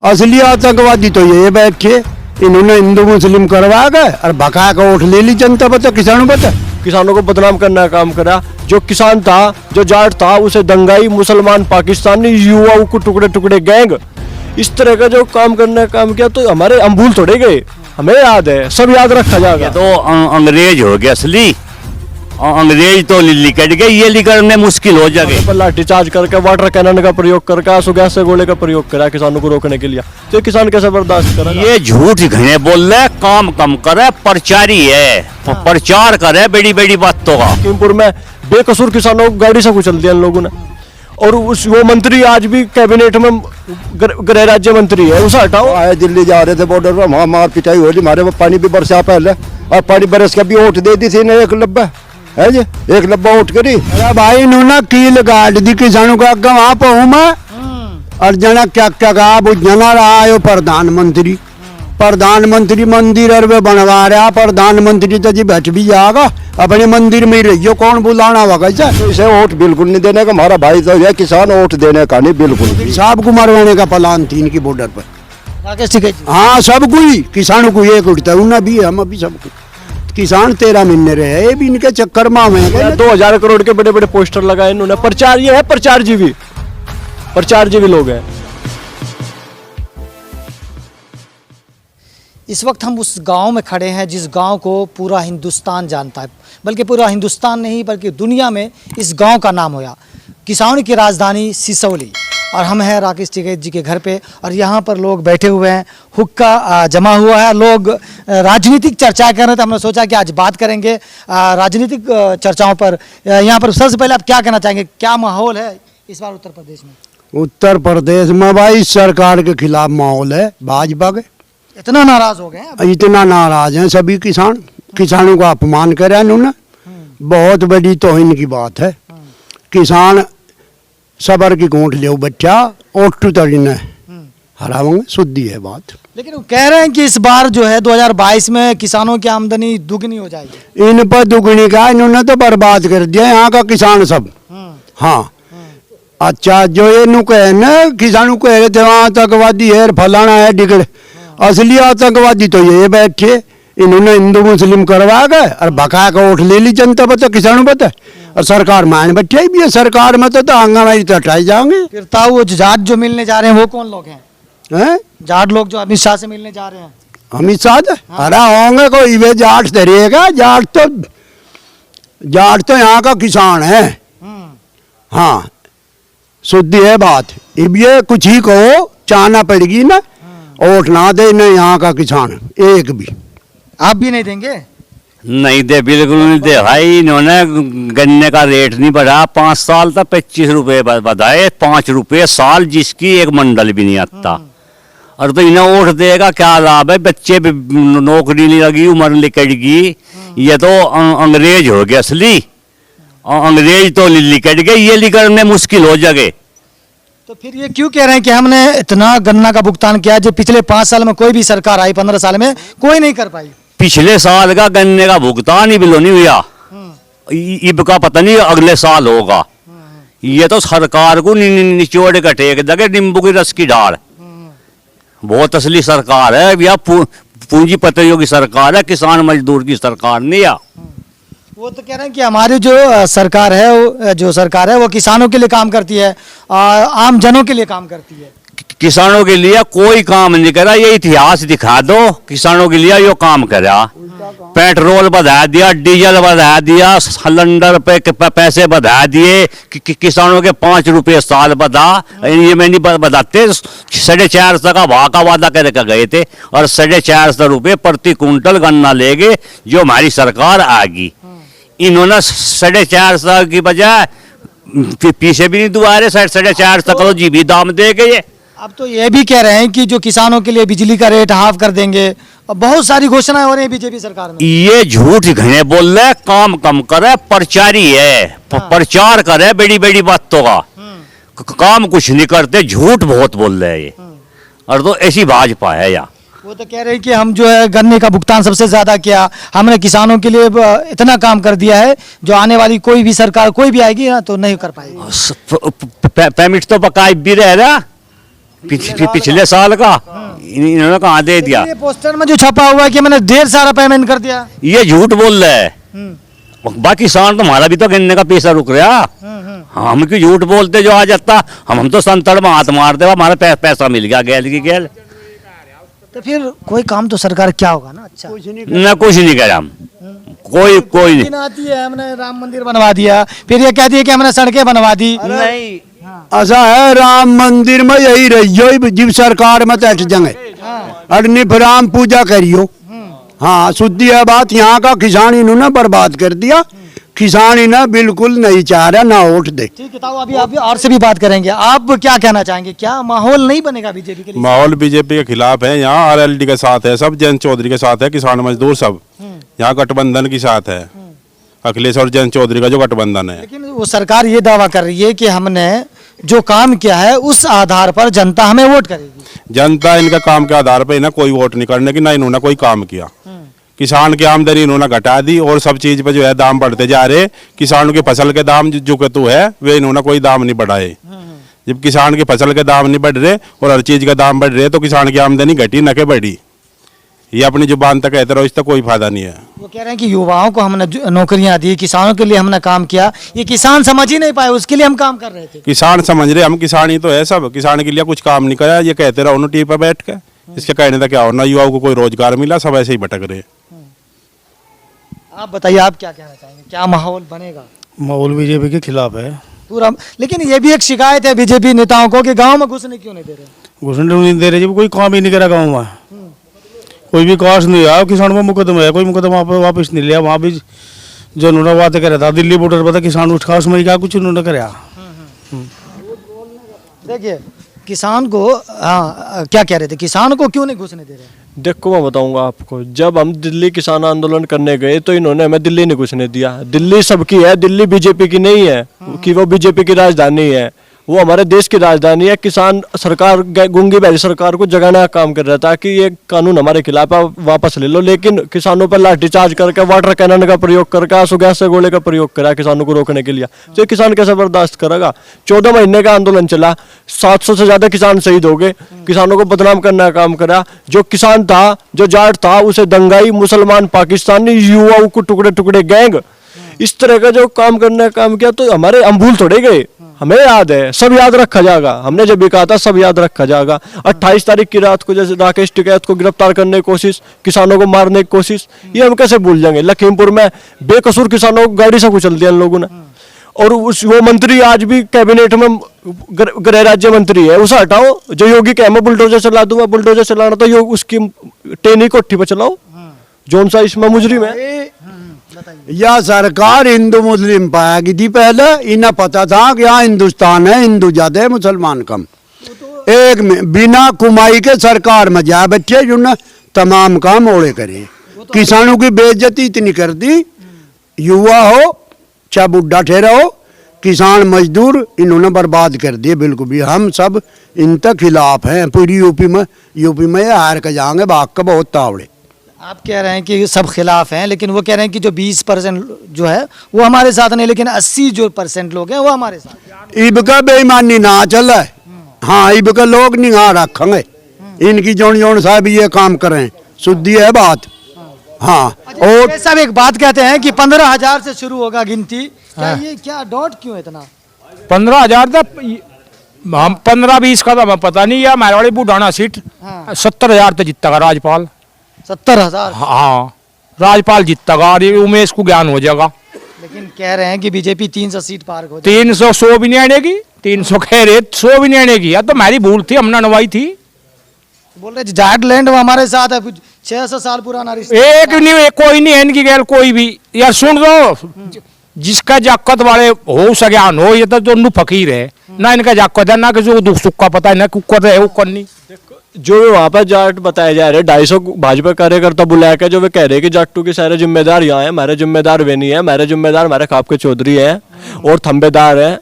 असली आतंकवादी तो ये बैठे, इन्होंने हिंदू मुस्लिम करवा गए और भगा का वोट ले ली जनता बता, किसानों बता। किसानों को बदनाम करने का काम करा। जो किसान था, जो जाट था, उसे दंगाई मुसलमान पाकिस्तानी युवाओं को टुकड़े टुकड़े गैंग, इस तरह का जो काम करने का काम किया, तो हमारे हम भूल थोड़े गए, हमें याद है, सब याद रखा जाएगा। तो अंग्रेज हो गया असली, अंग्रेज तो लिकट गए, ये लिकड़ने मुश्किल हो जाएगा। पर लाठी चार्ज करके, वाटर कैनन का प्रयोग करके, आंसू गैस से गोले का प्रयोग करा किसानों को रोकने के लिए, तो किसान कैसे बर्दाश्त करेगा? ये झूठ घने बोल रहे, काम कम करे, प्रचारी है, प्रचार करे बड़ी बड़ी बातों का। लखीमपुर में बेकसूर किसानों को गाड़ी से कुचल दिया इन लोगों ने, और वो मंत्री आज भी कैबिनेट में गृह राज्य मंत्री है, उसे हटाओ। आए दिल्ली जा रहे थे बॉर्डर पर, वहाँ मार पिटाई हो रही, हमारे वो पानी भी बरसा पहले, और पानी बरस का भी वोट दे दी थी ना, एक लब्बा है जी, एक लब्बा वोट करी। अरे भाई इन्होंने कील गाड़ दी किसानों का, वहां पर हूँ मैं, और जना क्या क्या कहा, वो जना रहा है प्रधानमंत्री, प्रधानमंत्री मंदिर अरबे बनवा रहा, प्रधानमंत्री तो जी बैठ भी जाएगा अपने मंदिर में ही रहियो, कौन बुलाना होगा तो इसे वोट बिल्कुल नहीं देने का, हमारा भाई तो है किसान, वोट देने का नहीं बिल्कुल। साहब को मरवाने का प्लान थी इनकी बॉर्डर पर। राकेश टिकैत जी। हाँ सबको ही, किसानों को एक उठता है, उन्हें भी हम अभी सबको किसान 13 महीने रहे, ये भी इनके चक्कर में हमें 2000 करोड़ के बड़े बड़े पोस्टर लगाए इन्होंने। प्रचार, ये है प्रचार जीवी, प्रचार जीवी लोग हैं। इस वक्त हम उस गांव में खड़े हैं जिस गांव को पूरा हिंदुस्तान जानता है, बल्कि पूरा हिंदुस्तान नहीं बल्कि दुनिया में इस गांव का नाम होया। किसानों की राजधानी सिसौली, और हम हैं राकेश टिकैत जी के घर पे, और यहाँ पर लोग बैठे हुए हैं, हुक्का जमा हुआ है, लोग राजनीतिक चर्चा कर रहे थे। हमने सोचा कि आज बात करेंगे राजनीतिक चर्चाओं पर। यहाँ पर सबसे पहले आप क्या कहना चाहेंगे, क्या माहौल है इस बार उत्तर प्रदेश में? उत्तर प्रदेश में भाई सरकार के खिलाफ माहौल है, भाजपा के इतना नाराज हो गए हैं? इतना नाराज हैं सभी किसान, किसानों का अपमान करे इन्होंने, बहुत बड़ी तौहीन की बात है। किसान सबर की गोंठ ले बच्चा ओटू तड़ी ने हरावेंगे, शुद्धि है बात। लेकिन वो कह रहे हैं कि इस बार जो है 2022 में किसानों की आमदनी दुगनी हो जाएगी। इन पर दुगनी का इन्होंने तो बर्बाद कर दिया यहाँ का किसान सब। हाँ अच्छा, जो ये नु कहे ना किसानों कह रहे थे वहाँ आतंकवादी है, फलाना है, डिगड़, असली आतंकवादी तो ये बैठे, इन्होंने हिंदू मुस्लिम करवा गए और भगा का वोट ले ली जनता बता, किसानों बता, और सरकार मान बैठे भी है, सरकार में तो आंगनबाड़ी तो हटाई जाएंगे। फिर ताऊ वो जाट जो मिलने जा रहे हैं वो कौन लोग हैं? हैं जाट लोग जो अमित शाह से मिलने जा रहे हैं? अमित शाह अरे होंगे कोई वे जाट धरिएगा, जाट तो यहाँ का किसान है। हाँ शुद्धि है बात, अब ये कुछ ही कहो चाहना पड़ेगी ना, वोट ना दे न यहाँ का किसान एक भी। आप भी नहीं देंगे? नहीं दे, बिल्कुल नहीं दे भाई। इन्होंने गन्ने का रेट नहीं बढ़ा, 5 साल तक 25 रुपए बढ़ाए, 5 रुपए साल, जिसकी एक मंडल भी नहीं आता। और तो इन्हें वोट देगा क्या लाभ है, बच्चे भी नौकरी नहीं लगी, उम्र निकल गई, ये तो अंग्रेज हो गया असली, अंग्रेज तो लिकट गए, ये लिकड़ने मुश्किल हो जाएगा। तो फिर ये क्यों कह रहे हैं कि हमने इतना गन्ना का भुगतान किया जो पिछले 5 साल में कोई भी सरकार आई, 15 साल में कोई नहीं कर पाई? पिछले साल का गन्ने का भुगतान ही बिलो नहीं हुआ, इब का पता नहीं अगले साल होगा। ये तो सरकार को निचोड़ के टेक देंगे नींबू की रस की ढाल। बहुत असली सरकार है भैया, पूंजीपतियों की सरकार है, किसान मजदूर की सरकार नहीं है। वो तो कह रहे हैं कि हमारी जो सरकार है वो किसानों के लिए काम करती है, आम जनों के लिए काम करती है। किसानों के लिए कोई काम नहीं करा, ये इतिहास दिखा दो किसानों के लिए यो काम करा। पेट्रोल बढ़ा दिया, डीजल बढ़ा दिया, सिलेंडर पे पैसे बढ़ा दिए, किसानों के 5 रुपए साल बढ़ा, ये मैं नहीं बताते, 450 का भाव का वादा करके गए थे, और 450 रुपए प्रति कुंटल गन्ना लेंगे जो हमारी सरकार आएगी। इन्होंने 450 की बजाय पीछे भी नहीं दुआरे, 450 का जी भी दाम दे गए। अब तो ये भी कह रहे हैं कि जो किसानों के लिए बिजली का रेट हाफ कर देंगे, और बहुत सारी घोषणाएं हो रही हैं बीजेपी सरकार में। ये झूठ घने बोल रहे, काम कम करे, प्रचारी है, प्रचार करे बड़ी बड़ी बातों का, काम कुछ नहीं करते, झूठ बहुत बोल रहे हैं ये, और तो ऐसी भाजपा है यार। वो तो कह रहे हैं कि हम जो है गन्ने का भुगतान सबसे ज्यादा किया, हमने किसानों के लिए इतना काम कर दिया है जो आने वाली कोई भी सरकार कोई भी आएगी ना तो नहीं कर पाएगी। पेमेंट तो बकाया भी रह रहा, पिछले साल का इन्होंने कहाँ दे दिया। ये पोस्टर में जो छपा हुआ है कि मैंने 1.5 साल पेमेंट कर दिया। ये झूठ बोल रहे हैं। बाकी किसान तो हमारा भी तो गिनने का पैसा रुक रहा। हम क्यों झूठ बोलते जो आ जाता। हम तो संतड़ में हाथ मार दे, हमारा पैसा मिल गया गैल की गैल। तो फिर कोई काम तो सरकार क्या होगा ना। अच्छा न कुछ नहीं कह रहा हम, कोई नहीं। आती है हमने राम मंदिर बनवा दिया, फिर ये कहती है कि हमने सड़कें बनवा दी। नहीं ऐसा है, राम मंदिर में यही रहियो जीव सरकार में तट जंगे अडनी राम पूजा करियो। हाँ शुद्धि है बात। यहाँ का किसान इन्होंने बर्बाद कर दिया। किसान इन्हें बिल्कुल नहीं चाह रहा ना वोट दे। ठीक है, तो अभी और से भी बात करेंगे। आप क्या कहना चाहेंगे, क्या माहौल नहीं बनेगा बीजेपी के लिए? माहौल बीजेपी के खिलाफ है। यहाँ आरएलडी के साथ है सब, जयंत चौधरी के साथ है किसान मजदूर सब। यहाँ गठबंधन के साथ है अखिलेश और जयंत चौधरी का जो गठबंधन है। लेकिन वो सरकार ये दावा कर रही है कि हमने जो काम किया है उस आधार पर जनता हमें वोट करेगी। जनता इनका काम के आधार पर इन्हें कोई वोट नहीं करने की, ना इन्होंने कोई काम किया। किसान की आमदनी इन्होंने घटा दी और सब चीज पे जो है दाम बढ़ते जा रहे। किसानों की फसल के दाम जो के तो है वे इन्होंने कोई दाम नहीं बढ़ाए। जब किसान की फसल के दाम नहीं बढ़ रहे और हर चीज का दाम बढ़ रहे तो किसान की आमदनी घटी न के बढ़ी। ये अपनी जुबान तक कहते रहो, इसका कोई फायदा नहीं है। वो कह रहे हैं कि युवाओं को हमने नौकरियां दी, किसानों के लिए हमने काम किया। ये किसान समझ ही नहीं पाए, उसके लिए हम काम कर रहे थे। किसान समझ रहे हम किसान ही तो है सब, किसान के लिए कुछ काम नहीं करा। ये कहते रहो उन्होंने टीवी पर बैठ के, इसके कहने का क्या होना। युवाओं को कोई रोजगार मिला, सब ऐसे ही भटक रहे। आप बताइए, आप क्या कहना चाहेंगे, क्या माहौल बनेगा? माहौल बीजेपी के खिलाफ है पूरा। लेकिन ये भी एक शिकायत है बीजेपी नेताओं को कि गांव में घुसने क्यों नहीं दे रहे? घुसने नहीं दे रहे, जब कोई काम ही नहीं करा गाँव में, कोई विकास नहीं आया। किसान में मुकदमा है, कोई मुकदमा वापस नहीं लिया। वहाँ भी जो उन्होंने बात करा था दिल्ली बॉर्डर पर, किसान उठ खास में क्या कुछ उन्होंने कराया। देखिए किसान को, हाँ क्या कह रहे थे, किसान को क्यों नहीं घुसने दे रहे? देखो मैं बताऊंगा आपको, जब हम दिल्ली किसान आंदोलन करने गए तो इन्होंने हमें दिल्ली नहीं घुसने दिया। दिल्ली सबकी है, दिल्ली बीजेपी की नहीं है कि वो बीजेपी की राजधानी है, वो हमारे देश की राजधानी है। किसान सरकार गूंगी बैठी सरकार को जगाने का काम कर रहा था कि ये कानून हमारे खिलाफ है, वापस ले लो। लेकिन किसानों पर लाठीचार्ज करके, वाटर कैनन का प्रयोग करके, आंसू गैस से गोले का प्रयोग करा किसानों को रोकने के लिए। तो किसान कैसे बर्दाश्त करेगा? 14 महीने का आंदोलन चला, 700 से ज्यादा किसान शहीद हो गए। किसानों को बदनाम करने का काम करा। जो किसान था, जो जाट था, उसे दंगाई, मुसलमान, पाकिस्तानी, युवाओं को टुकड़े टुकड़े गैंग, इस तरह का जो काम करने का काम किया। तो हमारे अमभूल थोड़े गए, हमें याद है, सब याद रखा जाएगा। हमने जब भी कहा था सब याद रखा जाएगा। 28 तारीख की रात को जैसे राकेश टिकैत को गिरफ्तार करने की कोशिश, किसानों को मारने की कोशिश, ये हम कैसे भूल जाएंगे? लखीमपुर में बेकसूर किसानों को गाड़ी से कुचल दिया इन लोगों ने। और वो मंत्री आज भी कैबिनेट में गृह राज्य मंत्री है, उसे हटाओ। जो योगी कहे मैं बुलडोजर चला दूंगा, बुलडोजर चलाना तो योग उसकी टेनी कोठी पर चलाओ। जौन सा इसमें मुजरिम है। या सरकार हिंदू मुस्लिम पाएगी थी पहले, इन्हें पता था कि यहाँ हिंदुस्तान है, हिंदू ज्यादा है मुसलमान कम। एक में बिना कुमाई के सरकार में जा बैठे जो ना तमाम काम ओढ़े करे। किसानों की बेइज्जती इतनी कर दी, युवा हो चाहे बुढ़ा ठहरा हो, किसान मजदूर इन्होंने बर्बाद कर दिए बिल्कुल भी। हम सब इन तक खिलाफ हैं। पूरी यूपी में हार के जाएंगे, भाग का बहुत तावड़े। आप कह रहे हैं कि सब खिलाफ हैं, लेकिन वो कह रहे हैं कि जो 20% जो है वो हमारे साथ नहीं, लेकिन 80% लोग हैं वो हमारे साथ। इब का बेईमानी ना चले। हाँ इब का लोग निगाह रखेंगे, इनकी जोन जोन साहब ये काम करें, शुद्धि है बात। हाँ और सब एक बात कहते हैं कि 15,000 से शुरू होगा गिनती। क्या ये क्या डॉट क्यों है इतना? 15,000 तक हम 15-20 का तो हमें पता नहीं है। हमारे वाली बुढ़ाना सीट 70,000 तक जीतेगा राज्यपाल। 70,000? हाँ राज्यपाल जीतेगा और ये उमेश को ज्ञान हो जाएगा। लेकिन कह रहे हैं कि बीजेपी 300 सीट पार हो 300 भी नहीं आने की, 300 कह रहे 100 भी नहीं आने की। या तो हमारी भूल थी, हमने नवाई थी। बोल रहे जाट लैंड हमारे साथ है, 600 साल पुराना रिश्ता। एक नहीं, कोई नहीं है इनकी गैल कोई भी। यार सुन दो, जिसका जाकत वाले हो सज्ञान हो, ये तो जो नु फकीर है ना, इनका जाकत है ना कि जो दुख सुख का पता है ना, कुकर है वो करनी। जो वहाँ पर जाट बताए जा रहे, 250 भाजपा कार्यकर्ता बुला के जो वे कह रहे कि जाटू के सारे जिम्मेदार यहाँ है, हमारे जिम्मेदार वे नहीं है, हमारे जिम्मेदार हमारे खाप के चौधरी है और थम्बेदार है।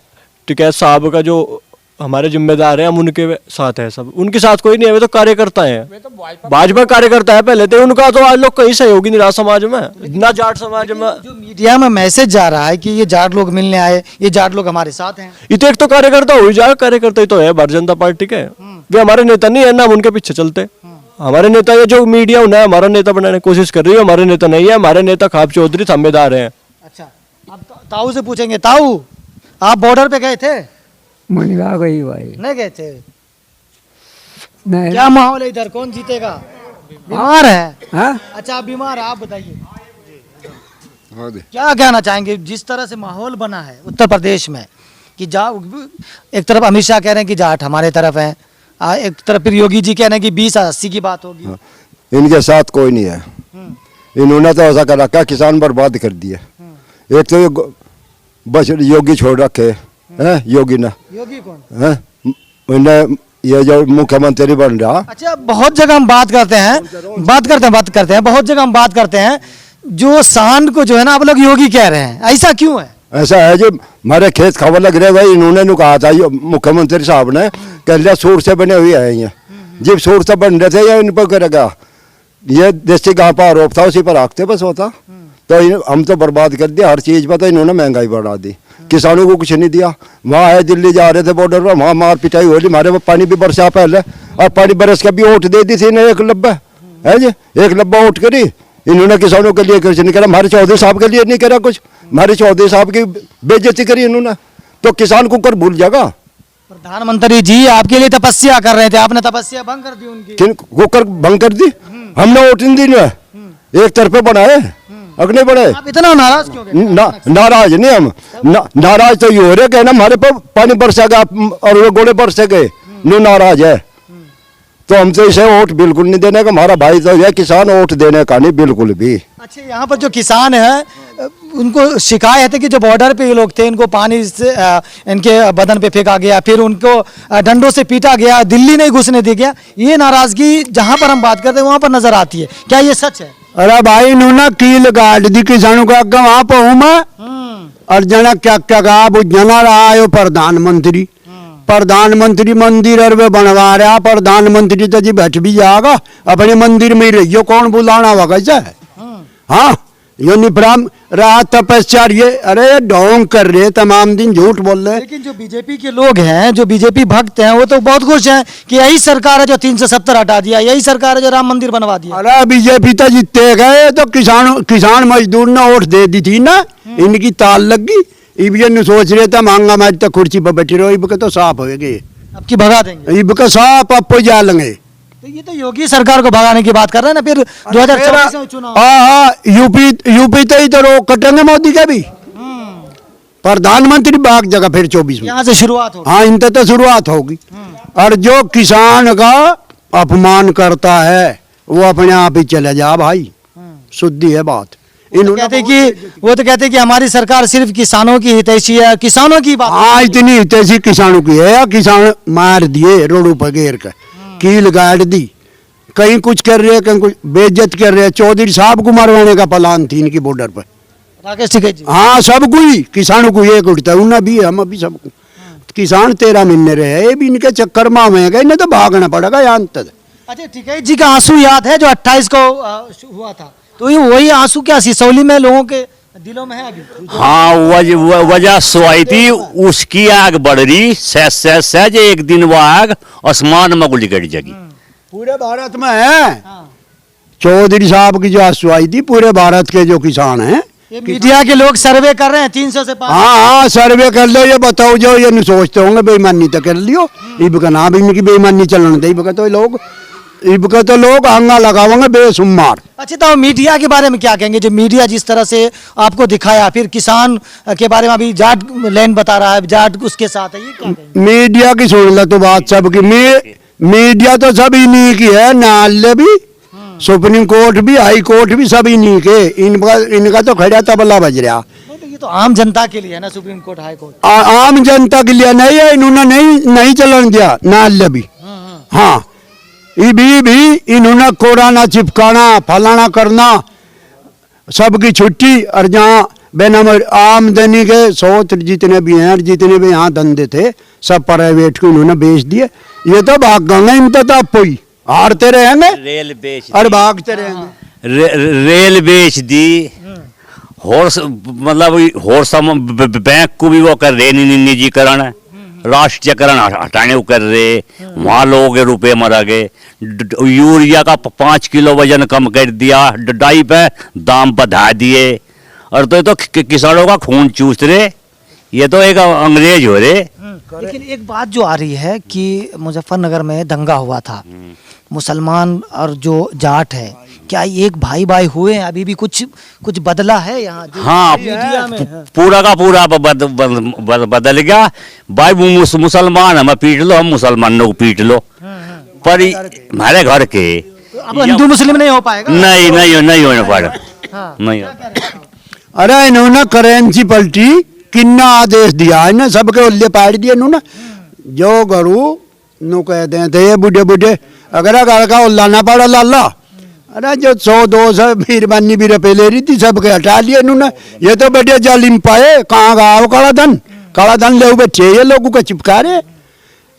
टिकैत साहब का जो हमारे जिम्मेदार हैं, हम उनके साथ हैं, सब उनके साथ कोई नहीं है, वे तो कार्यकर्ता हैं, भाजपा कार्यकर्ता है पहले थे, उनका तो आज लोग कहीं सहयोगी नहीं रहा समाज में, ना जाट समाज में। जो मीडिया में मैसेज जा रहा है कि ये जाट लोग मिलने आए, ये जाट लोग हमारे साथ हैं। ये तो एक तो कार्यकर्ता हो जाए, कार्यकर्ता ही तो है भारतीय जनता पार्टी के, वे हमारे नेता नहीं है ना, हम उनके पीछे चलते। हमारे नेता, ये जो मीडिया उन्हें हमारा नेता बनाने की कोशिश कर रही है, हमारे नेता नहीं है, हमारे नेता खाप चौधरी थामेदार हैं। अच्छा, अब ताऊ से पूछेंगे, ताऊ आप बॉर्डर पे गए थे? मुनिगा गई भाई नहीं गए थे? नहीं क्या माहौल है इधर, कौन जीतेगा? बीमार है? हाँ? अच्छा, आप बीमार है, आप बताइए हाँ दे। क्या कहना चाहेंगे जिस तरह से माहौल बना है उत्तर प्रदेश में कि एक तरफ अमित शाह कह रहे हैं कि जाट हमारे तरफ है, एक तरफ फिर योगी जी कह रहे हैं कि 20-80 की बात होगी। इनके साथ कोई नहीं है, इन्होंने तो ऐसा कर रखा, किसान बर्बाद कर दिए। एक तो ये बस योगी छोड़ रखे हैं, योगी ने, योगी कौन हैं इन्हें, ये जो मुख्यमंत्री बन रहा। अच्छा, बहुत जगह हम बात करते हैं, बहुत जगह हम बात करते हैं, जो सांड को जो है ना आप लोग योगी कह रहे हैं, ऐसा क्यों है? ऐसा है जो हमारे खेत खबर लग रहे भाई, इन्होंने नु कहा था मुख्यमंत्री साहब ने, कह लिया सूर से बने हुए हैं ये, जब सूर से बन रहे थे, या इन पर करेगा ये देसी गाँव पर आरोप था, उसी पर आखते बस होता। तो हम तो बर्बाद कर दिया हर चीज पर, तो इन्होंने महंगाई बढ़ा दी, किसानों को कुछ नहीं दिया। वहाँ है दिल्ली जा रहे थे बॉर्डर पर, वहाँ मार पिटाई हो रही, हमारे वो पानी भी बरसा पहले, और पानी बरस के भी वोट दे दी थी इन्हें 1 लब्बा, है जी 1 लब्बा वोट करी इन्होंने, किसानों के लिए कुछ नहीं करा, हमारे चौधरी साहब के लिए नहीं करा कुछ, हमारे चौधरी साहब की बेइज्जती करी इन्होंने, तो किसान को कर भूल जाएगा। प्रधानमंत्री जी आपके लिए तपस्या कर रहे थे, आपने तपस्या भंग कर दी उनकी। किन कुकर भंग कर दी? हमने वोट नहीं दी, एक तरफे बनाए, अगले बढ़े। आप इतना नाराज क्यों गए? नाराज नहीं हम, नाराज तो ये हो रहे, कहना हमारे पर पानी बरसेगा और वो गोले बरसे गए, नो नाराज है। तो हमसे इसे वोट बिल्कुल नहीं देने का, हमारा भाई तो है किसान, वोट देने का नहीं बिल्कुल भी। अच्छा, यहाँ पर जो किसान है उनको शिकायत है कि जो बॉर्डर पे ये लोग थे, इनको पानी से इनके बदन पे फेंका गया, फिर उनको डंडों से पीटा गया, दिल्ली नहीं घुसने दिया गया, ये नाराजगी जहाँ पर हम बात करते हैं वहाँ पर नजर आती है, क्या ये सच है? अरे भाई इन्होंने कील गाड़ दी किसानों का, वहां पर हूँ मैं, और जना क्या क्या कहा, वो जना रहा है प्रधानमंत्री, प्रधानमंत्री मंदिर और वे बनवा रहा, प्रधानमंत्री तो जी बैठ भी जाएगा अपने मंदिर में ही रहियो, कौन बुलाना हुआ कैसा है? हाँ, यूनिफॉर्म रात तपस्या, ये अरे ढोंग कर रहे तमाम दिन, झूठ बोल रहे। लेकिन जो बीजेपी के लोग हैं, जो बीजेपी भक्त हैं, वो तो बहुत खुश हैं कि यही सरकार है जो 370 हटा दिया, यही सरकार है जो राम मंदिर बनवा दिया। अरे बीजेपी तो जीते गए, तो किसान मजदूर ने वोट दे दी थी ना, इनकी ताल लग गई, इब सोच रहे थे महंगा मैच तक कुर्सी पर बैठे रहो, इब के तो साफ हो गए, अब की भगा देंगे, इब के साफ अब जा लेंगे। तो ये तो योगी सरकार को भगाने की बात कर रहे हैं ना, फिर 2024 में चुनाव। हाँ, यूपी तो ही तो रोक कटेंगे मोदी के भी, प्रधानमंत्री भाग जगह फिर 24 में, यहाँ से शुरुआत होगी। हाँ, इनसे तो शुरुआत होगी। और जो किसान का अपमान करता है वो अपने आप ही चले जा भाई, शुद्धि है बात। वो तो कहते हैं कि हमारी सरकार सिर्फ किसानों की हितैषी है, किसानों की बात। हाँ, इतनी हितैषी किसानों की है, किसान मार दिए रोडों पर घेर कर, कील गाड़ दी, कहीं कुछ कर रहे, कहीं कुछ बेइज्जत कर रहे। चौधरी साहब को मरवाने का प्लान थी इनकी बॉर्डर पर, राकेश टिकैत जी। हाँ, सबको ही, किसानों को एक उठता है, उन्हें भी हम अभी सबको, किसान 13 महीने रहे, ये भी इनके चक्कर में हमें गए, इन्हें तो भागना पड़ेगा यहाँ तक। अच्छा, टिकैत जी का आंसू याद है जो 28 को हुआ था, तो ये वही आंसू क्या सिसौली में लोगों के दिलों में है अभी? हाँ, वजह सुई थी, उसकी आग बढ़ रही, सहज एक दिन वो आग आसमान में गुली कट जाएगी। पूरे भारत में है, चौधरी साहब की जो आसुआई थी, पूरे भारत के जो किसान हैं, ये मीडिया के लोग सर्वे कर रहे हैं 300 से 500। हाँ, सर्वे कर लो, ये बताओ जो ये नहीं सोचते होंगे बेईमानी तो कर लियो, इब का नाम इनकी बेईमानी चलन दे, इब का तो लोग हंगा लगाओगे बेसुमार। अच्छा, तो मीडिया के बारे में क्या कहेंगे, जो मीडिया जिस तरह से आपको दिखाया, फिर किसान के बारे में अभी जाट लैंड बता रहा है, जाट उसके साथ है, ये क्या कहेंगे? मीडिया की सुन लो तो बात सबकी, मीडिया तो सब इन्हीं की है, न्यायालय भी, सुप्रीम कोर्ट भी, हाई कोर्ट भी, सब इन्हीं के, इनका तो खड़ा तबला बज रहा। तो ये तो आम जनता के लिए है ना, सुप्रीम कोर्ट, हाई कोर्ट। आम जनता के लिए नहीं है, इन्होंने नहीं चलन दिया न्यायालय भी। हाँ, ये भी इन्होंने कोराना चिपकाना, फलाना करना, सबकी छुट्टी, और जहाँ बेनाम आमदनी के स्रोत जितने भी हैं, जितने भी यहाँ धंधे थे, सब प्राइवेट को उन्होंने बेच दिए। ये तो भाग गए, इन तो पोई हारते रहेंगे रेल बेच और दी। भागते रहेंगे। रेल बेच दी, हॉर्स मतलब हॉर्स बैंक को भी वो कर रहे निजीकरण, राष्ट्रीयकरण हटाने को कर रहे। वहाँ लोगों के रुपए मरा गए। यूरिया का 5 किलो वजन कम कर दिया, डाई पे दाम बढ़ा दिए, और तो ये तो किसानों का खून चूस रहे। ये तो एक अंग्रेज हो रहे। लेकिन एक बात जो आ रही है कि मुजफ्फरनगर में दंगा हुआ था, मुसलमान और जो जाट है, क्या एक भाई भाई हुए हैं? अभी भी कुछ बदला है यहाँ? हाँ, मीडिया में हाँ। पूरा का पूरा बदल गया भाई। मुसलमान हमें पीट लो, हम मुसलमानों को पीट लो, पर हमारे घर के अब हिंदू मुस्लिम नहीं हो पाएगा। नहीं होने पाएगा। हाँ। नहीं। अरे इन्होंने करेंसी पलटी, किन्ना आदेश दिया इन्हें, सबके उल्ले पाड़ दिए इन्होंने। जो गरु नु कहते थे ये बूढ़े बूढ़े, अगर घर का उल्ला ना पड़ा लाला, अरे जो 100-200 मेहरबानी भी रुपये ले रही थी, सबके हटा लिए इन्होंने। ये तो बढ़िया जालिम पाए, कहाँ गाँव काला धन ले बैठे ये लोगों को चिपका रहे।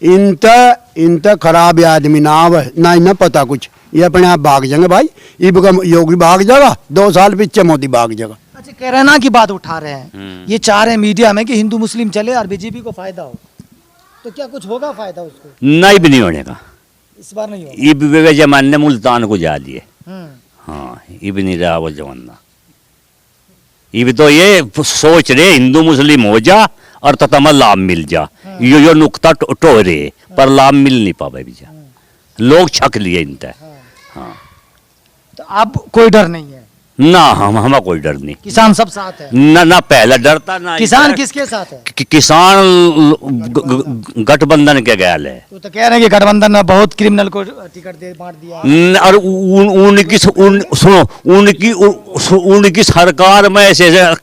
इनता खराब आदमी ना आवे, ना इन्हें पता कुछ, ये अपने आप भाग जाएंगे भाई। योगी भाग जाएगा, 2 साल पीछे मोदी भाग जाएगा। अच्छा, कैराना की बात उठा रहे हैं, ये चाह रहे हैं मीडिया में कि हिंदू मुस्लिम चले और बीजेपी को फायदा हो, तो क्या कुछ होगा फायदा उसको? नहीं भी नहीं होने का, इस बार नहीं होगा। ये भी जमाने ने मुल्तान को जा लिए। हाँ, ये भी नहीं रहा वो जमाना। ये भी तो ये सोच रहे हिंदू मुस्लिम हो जा और तो तमा लाभ मिल जा, यो नुकता टो रहे, पर लाभ मिल नहीं पावे भी जा, लोग छक लिए इनते। हाँ, तो अब कोई डर नहीं है ना, हमें कोई डर नहीं। किसान सब साथ है ना पहले डरता ना। किसान किसके साथ है? किसान गठबंधन के गैल है। तो कह रहे हैं कि गठबंधन ने बहुत क्रिमिनल को टिकट दे बांट दिया। और उनकी सरकार में ऐसे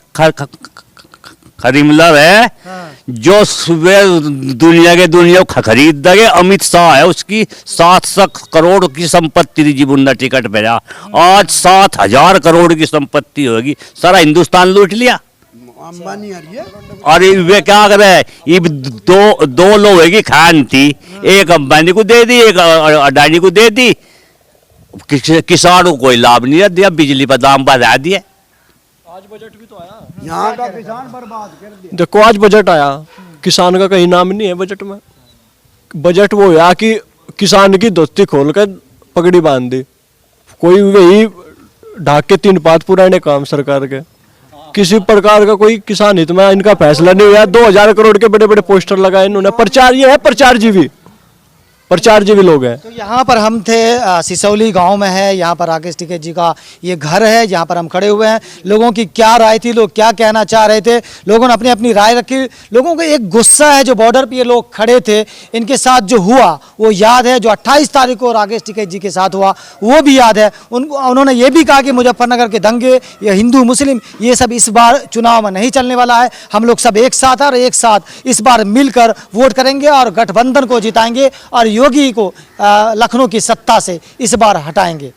क्रिमिनल है। हाँ। जो सुबह दुनिया को खरीद देंगे। अमित शाह है, उसकी 700 करोड़ की संपत्ति थी, जीवन टिकट पे जा। आज 7,000 करोड़ की संपत्ति होगी, सारा हिंदुस्तान लूट लिया। अंबानी आ रही है। और वे क्या कर रहे हैं, ये दो लोगों की खान थी, एक अंबानी को दे दी, एक अडानी को दे दी। किसानों को कोई लाभ नहीं दिया, बिजली पर दाम बढ़ा दिए। आज बजट भी तो आया, यहाँ का किसान बर्बाद कर दिया। देखो आज बजट आया, किसान का कहीं नाम नहीं है बजट में। बजट वो है कि किसान की धोती खोल कर पगड़ी बांध दी, कोई वही ढाक के 3 पात पुराने काम सरकार के। किसी प्रकार का कोई किसान हित में इनका फैसला नहीं हुआ। 2000 करोड़ के बड़े बड़े पोस्टर लगाए इन्होंने। प्रचार ये है, प्रचार जीवी लोग हैं। तो यहाँ पर हम थे, सिसौली गांव में है, यहाँ पर राकेश टिकैत जी का ये घर है, यहाँ पर हम खड़े हुए हैं। लोगों की क्या राय थी, लोग क्या कहना चाह रहे थे, लोगों ने अपनी अपनी राय रखी। लोगों को एक गुस्सा है, जो बॉर्डर पे ये लोग खड़े थे, इनके साथ जो हुआ वो याद है। जो 28 तारीख को राकेश टिकैत जी के साथ हुआ वो भी याद है। उन्होंने ये भी कहा कि मुजफ्फरनगर के दंगे, ये हिंदू मुस्लिम, ये सब इस बार चुनाव में नहीं चलने वाला है। हम लोग सब एक साथ और एक साथ इस बार मिलकर वोट करेंगे और गठबंधन को जिताएंगे और योगी को लखनऊ की सत्ता से इस बार हटाएंगे।